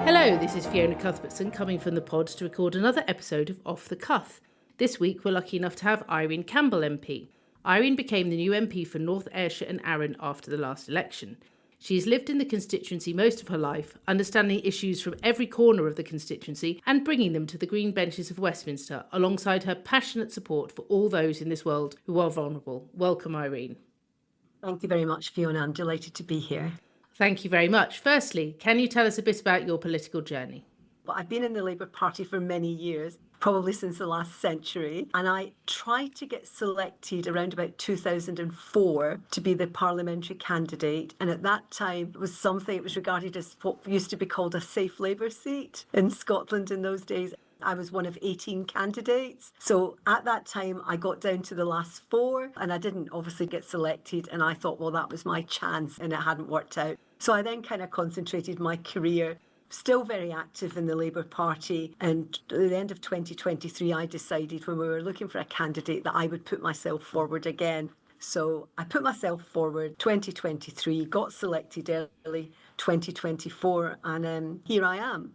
Hello, this is Fiona Cuthbertson coming from the pod to record another episode of Off the Cuff. This week we're lucky enough to have Irene Campbell MP. Irene became the new MP for North Ayrshire and Arran after the last election. She has lived in the constituency most of her life, understanding issues from every corner of the constituency and bringing them to the green benches of Westminster, alongside her passionate support for all those in this world who are vulnerable. Welcome, Irene. Thank you very much, Fiona. I'm delighted to be here. Thank you very much. Firstly, can you tell us a bit about your political journey? Well, I've been in the Labour Party for many years, probably since the last century, and I tried to get selected around about 2004 to be the parliamentary candidate. And at that time, it was something, it was regarded as what used to be called a safe Labour seat in Scotland in those days. I was one of 18 candidates. So at that time, I got down to the last 4 and I didn't obviously get selected. And I thought, well, that was my chance and it hadn't worked out. So I then kind of concentrated my career, still very active in the Labour Party. And at the end of 2023, I decided when we were looking for a candidate that I would put myself forward again. So I put myself forward 2023, got selected early 2024, and here I am.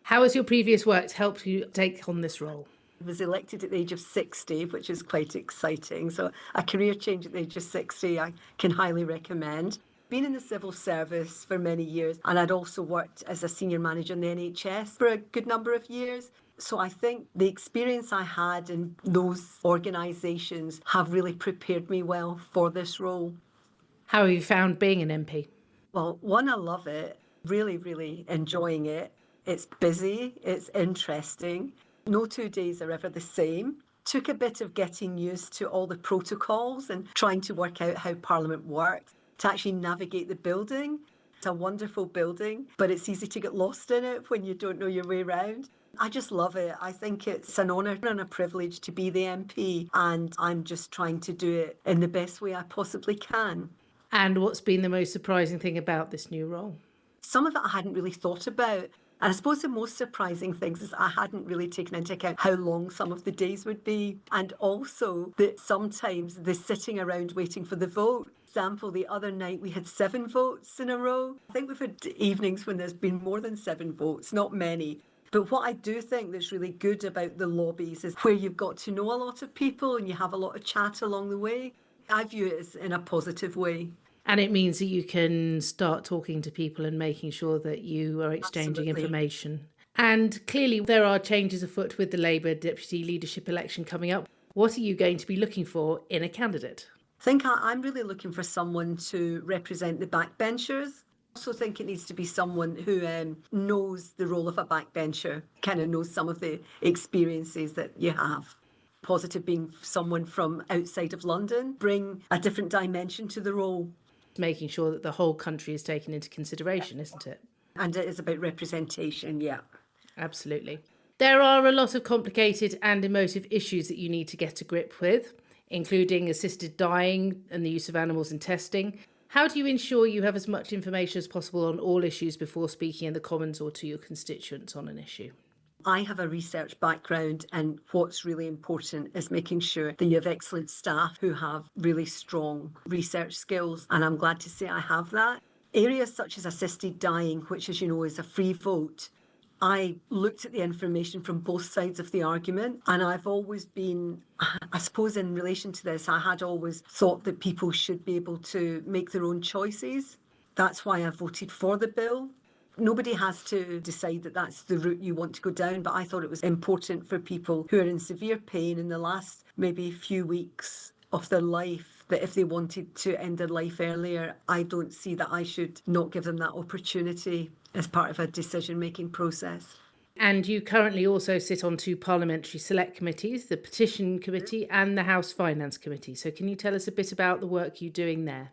How has your previous work helped you take on this role? I was elected at the age of 60, which is quite exciting. So a career change at the age of 60, I can highly recommend. Been in the civil service for many years, and I'd also worked as a senior manager in the NHS for a good number of years. So I think the experience I had in those organisations have really prepared me well for this role. How have you found being an MP? Well, one, I love it, really, really enjoying it. It's busy, it's interesting. No 2 days are ever the same. Took a bit of getting used to all the protocols and trying to work out how Parliament works, to actually navigate the building. It's a wonderful building, but it's easy to get lost in it when you don't know your way around. I just love it. I think it's an honour and a privilege to be the MP, and I'm just trying to do it in the best way I possibly can. And what's been the most surprising thing about this new role? Some of it I hadn't really thought about. And I suppose the most surprising things is I hadn't really taken into account how long some of the days would be. And also that sometimes the sitting around waiting for the vote. For example, the other night we had 7 votes in a row. I think we've had evenings when there's been more than 7 votes, not many. But what I do think that's really good about the lobbies is where you've got to know a lot of people and you have a lot of chat along the way. I view it as in a positive way. And it means that you can start talking to people and making sure that you are exchanging Absolutely. information. And clearly there are changes afoot with the Labour deputy leadership election coming up. What are you going to be looking for in a candidate? I think I'm really looking for someone to represent the backbenchers. I also think it needs to be someone who knows the role of a backbencher, kind of knows some of the experiences that you have. Positive being someone from outside of London, bring a different dimension to the role. Making sure that the whole country is taken into consideration, isn't it? And it is about representation, yeah. Absolutely. There are a lot of complicated and emotive issues that you need to get to grip with, including assisted dying and the use of animals in testing. How do you ensure you have as much information as possible on all issues before speaking in the Commons or to your constituents on an issue? I have a research background, and what's really important is making sure that you have excellent staff who have really strong research skills, and I'm glad to say I have that. Areas such as assisted dying, which as you know is a free vote, I looked at the information from both sides of the argument, and I've always been, I suppose in relation to this, I had always thought that people should be able to make their own choices. That's why I voted for the bill. Nobody has to decide that that's the route you want to go down, but I thought it was important for people who are in severe pain in the last maybe few weeks of their life, that if they wanted to end their life earlier, I don't see that I should not give them that opportunity as part of a decision-making process. And you currently also sit on 2 parliamentary select committees, the Petition Committee and the House Finance Committee. So can you tell us a bit about the work you're doing there?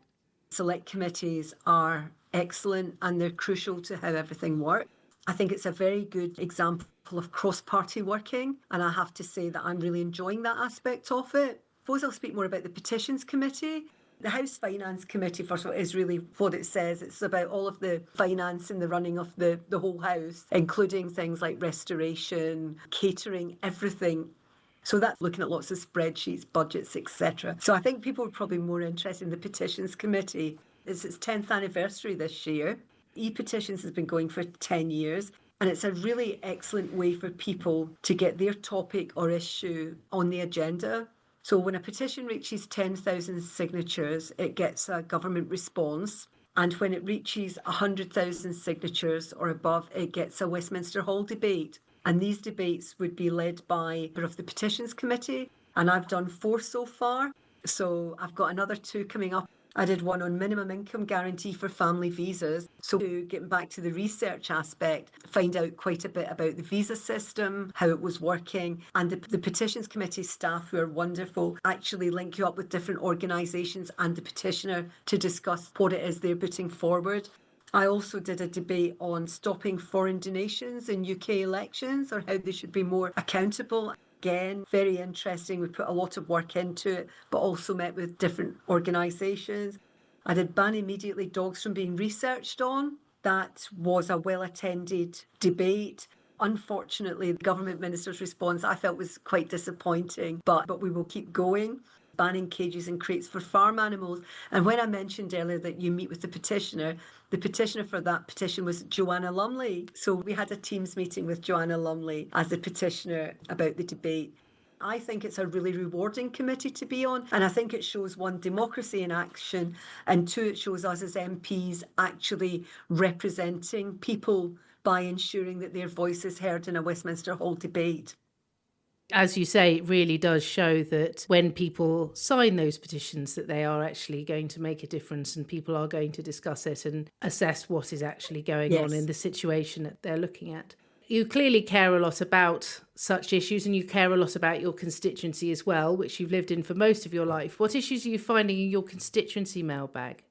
Select committees are excellent and they're crucial to how everything works. I think it's a very good example of cross-party working, and I have to say that I'm really enjoying that aspect of it. I suppose I'll speak more about the Petitions Committee. The House Finance Committee, first of all, is really what it says. It's about all of the finance and the running of the whole house, including things like restoration, catering, everything. So that's looking at lots of spreadsheets, budgets, etc. So I think people are probably more interested in the Petitions Committee. It's its 10th anniversary this year. E-petitions has been going for 10 years. And it's a really excellent way for people to get their topic or issue on the agenda. So when a petition reaches 10,000 signatures, it gets a government response. And when it reaches 100,000 signatures or above, it gets a Westminster Hall debate. And these debates would be led by a member of the Petitions Committee. And I've done 4 so far. So I've got another 2 coming up. I did one on minimum income guarantee for family visas. So getting back to the research aspect, find out quite a bit about the visa system, how it was working. And the Petitions Committee staff, who are wonderful, actually link you up with different organisations and the petitioner to discuss what it is they're putting forward. I also did a debate on stopping foreign donations in UK elections, or how they should be more accountable. Again, very interesting. We put a lot of work into it, but also met with different organisations. I did ban immediately dogs from being researched on. That was a well-attended debate. Unfortunately, the government minister's response I felt was quite disappointing, but we will keep going. Banning cages and crates for farm animals. And when I mentioned earlier that you meet with the petitioner for that petition was Joanna Lumley. So we had a Teams meeting with Joanna Lumley as the petitioner about the debate. I think it's a really rewarding committee to be on. And I think it shows, 1, democracy in action, and 2, it shows us as MPs actually representing people by ensuring that their voice is heard in a Westminster Hall debate. As you say, it really does show that when people sign those petitions that they are actually going to make a difference, and people are going to discuss it and assess what is actually going on in the situation that they're looking at. You clearly care a lot about such issues, and you care a lot about your constituency as well, which you've lived in for most of your life. What issues are you finding in your constituency mailbag?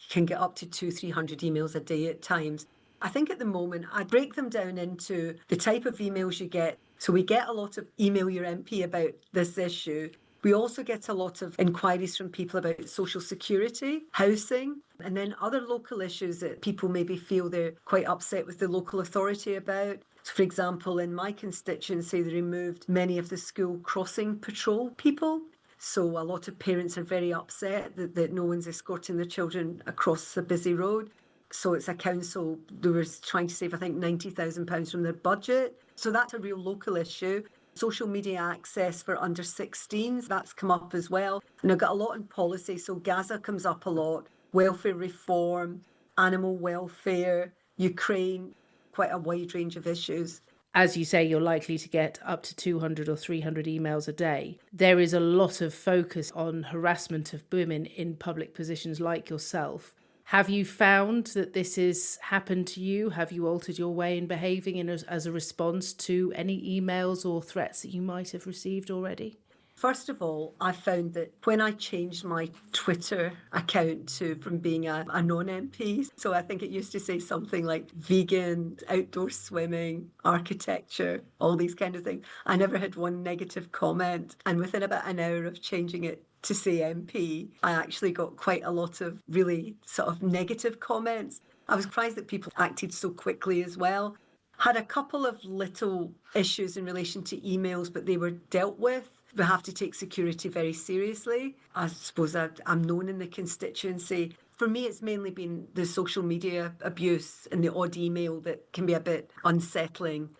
You can get up to 200-300 emails a day at times. I think at the moment I break them down into the type of emails you get. So we get a lot of email your MP about this issue. We also get a lot of inquiries from people about social security, housing, and then other local issues that people maybe feel they're quite upset with the local authority about. So for example, in my constituency, they removed many of the school crossing patrol people. So a lot of parents are very upset that no one's escorting their children across a busy road. So it's a council, they were trying to save, I think, £90,000 from their budget. So that's a real local issue. Social media access for under 16s, that's come up as well. And I've got a lot in policy. So Gaza comes up a lot, welfare reform, animal welfare, Ukraine, quite a wide range of issues. As you say, you're likely to get up to 200 or 300 emails a day. There is a lot of focus on harassment of women in public positions like yourself. Have you found that this has happened to you? Have you altered your way in behaving as a response to any emails or threats that you might have received already? First of all, I found that when I changed my Twitter account from being a non-MP, so I think it used to say something like vegan, outdoor swimming, architecture, all these kind of things. I never had one negative comment. And within about an hour of changing it to say MP, I actually got quite a lot of really sort of negative comments. I was surprised that people acted so quickly as well. Had a couple of little issues in relation to emails, but they were dealt with. We have to take security very seriously. I suppose I'm known in the constituency. For me, it's mainly been the social media abuse and the odd email that can be a bit unsettling.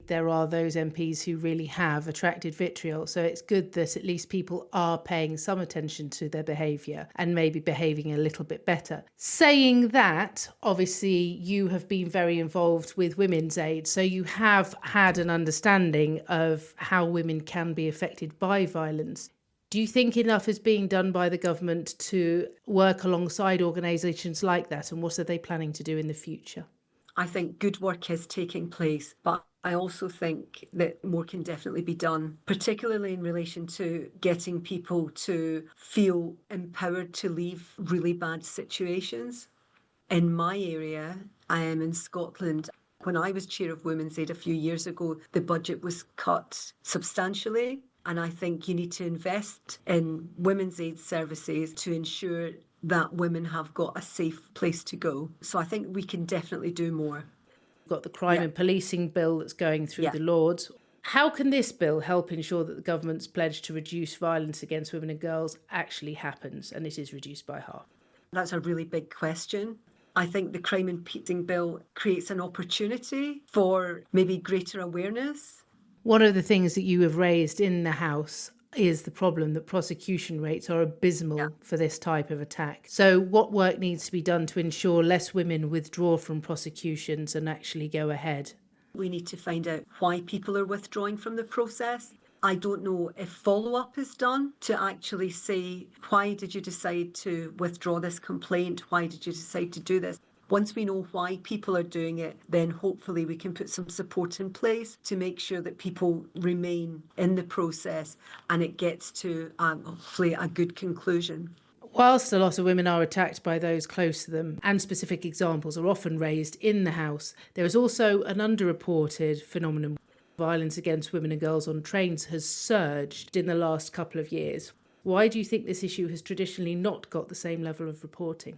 There are those MPs who really have attracted vitriol, so it's good that at least people are paying some attention to their behaviour and maybe behaving a little bit better. Saying that, obviously you have been very involved with Women's Aid, so you have had an understanding of how women can be affected by violence. Do you think enough is being done by the government to work alongside organisations like that, and what are they planning to do in the future? I think good work is taking place, but I also think that more can definitely be done, particularly in relation to getting people to feel empowered to leave really bad situations. In my area, I am in Scotland. When I was chair of Women's Aid a few years ago, the budget was cut substantially. And I think you need to invest in women's aid services to ensure that women have got a safe place to go. So I think we can definitely do more. Got the crime and policing bill that's going through the Lords. How can this bill help ensure that the government's pledge to reduce violence against women and girls actually happens and it is reduced by half? That's a really big question. I think the crime and policing bill creates an opportunity for maybe greater awareness. One of the things that you have raised in the House is the problem that prosecution rates are abysmal for this type of attack. So what work needs to be done to ensure less women withdraw from prosecutions and actually go ahead? We need to find out why people are withdrawing from the process. I don't know if follow-up is done to actually say, why did you decide to withdraw this complaint? Why did you decide to do this? Once we know why people are doing it, then hopefully we can put some support in place to make sure that people remain in the process and it gets to hopefully a good conclusion. Whilst a lot of women are attacked by those close to them, and specific examples are often raised in the House, there is also an underreported phenomenon. Violence against women and girls on trains has surged in the last couple of years. Why do you think this issue has traditionally not got the same level of reporting?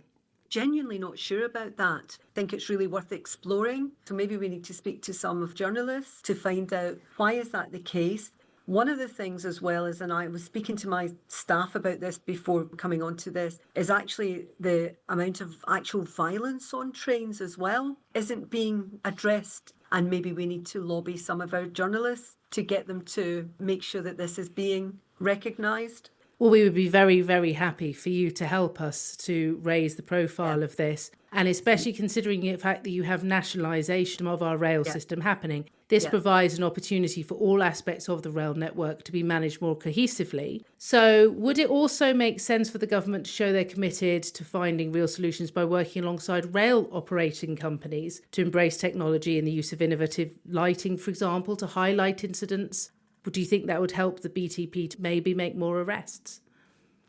Genuinely not sure about that. I think it's really worth exploring. So maybe we need to speak to some of journalists to find out why is that the case. One of the things as well is, and I was speaking to my staff about this before coming onto this, is actually the amount of actual violence on trains as well isn't being addressed. And maybe we need to lobby some of our journalists to get them to make sure that this is being recognised. Well, we would be very, very happy for you to help us to raise the profile of this. And especially considering the fact that you have nationalisation of our rail system happening, this provides an opportunity for all aspects of the rail network to be managed more cohesively. So would it also make sense for the government to show they're committed to finding real solutions by working alongside rail operating companies to embrace technology and the use of innovative lighting, for example, to highlight incidents? Do you think that would help the BTP to maybe make more arrests?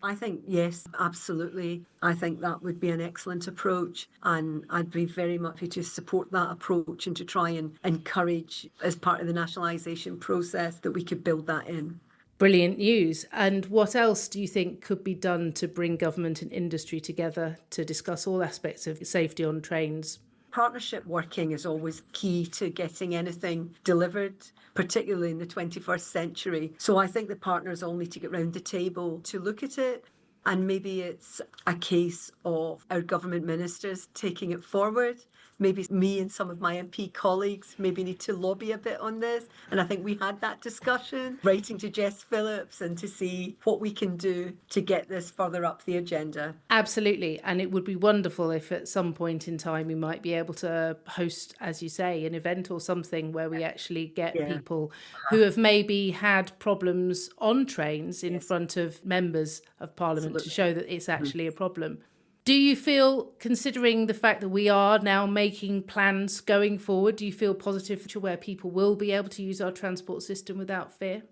I think, yes, absolutely. I think that would be an excellent approach, and I'd be very much happy to support that approach and to try and encourage, as part of the nationalisation process, that we could build that in. Brilliant news. And what else do you think could be done to bring government and industry together to discuss all aspects of safety on trains? Partnership working is always key to getting anything delivered, particularly in the 21st century. So I think the partners all need to get round the table to look at it. And maybe it's a case of our government ministers taking it forward. Maybe me and some of my MP colleagues maybe need to lobby a bit on this. And I think we had that discussion, writing to Jess Phillips and to see what we can do to get this further up the agenda. Absolutely. And it would be wonderful if at some point in time we might be able to host, as you say, an event or something where we actually get people who have maybe had problems on trains in front of members of Parliament to show that it's actually a problem. Do you feel, considering the fact that we are now making plans going forward, do you feel positive to where people will be able to use our transport system without fear?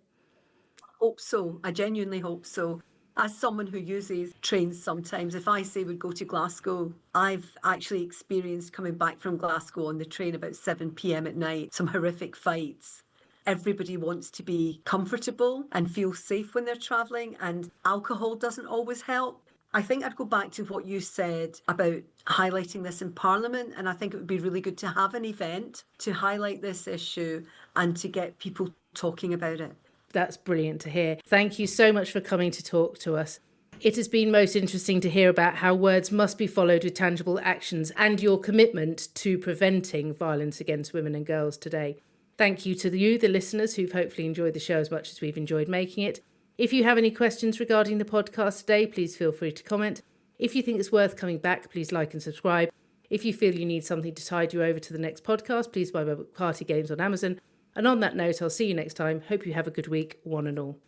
Hope so. I genuinely hope so. As someone who uses trains sometimes, if I say we'd go to Glasgow, I've actually experienced coming back from Glasgow on the train about 7 p.m. at night, some horrific fights. Everybody wants to be comfortable and feel safe when they're travelling, and alcohol doesn't always help. I think I'd go back to what you said about highlighting this in Parliament, and I think it would be really good to have an event to highlight this issue and to get people talking about it. That's brilliant to hear. Thank you so much for coming to talk to us. It has been most interesting to hear about how words must be followed with tangible actions and your commitment to preventing violence against women and girls today. Thank you to you, the listeners, who've hopefully enjoyed the show as much as we've enjoyed making it. If you have any questions regarding the podcast today, please feel free to comment. If you think it's worth coming back, please like and subscribe. If you feel you need something to tide you over to the next podcast, please buy my book Party Games on Amazon. And on that note, I'll see you next time. Hope you have a good week, one and all.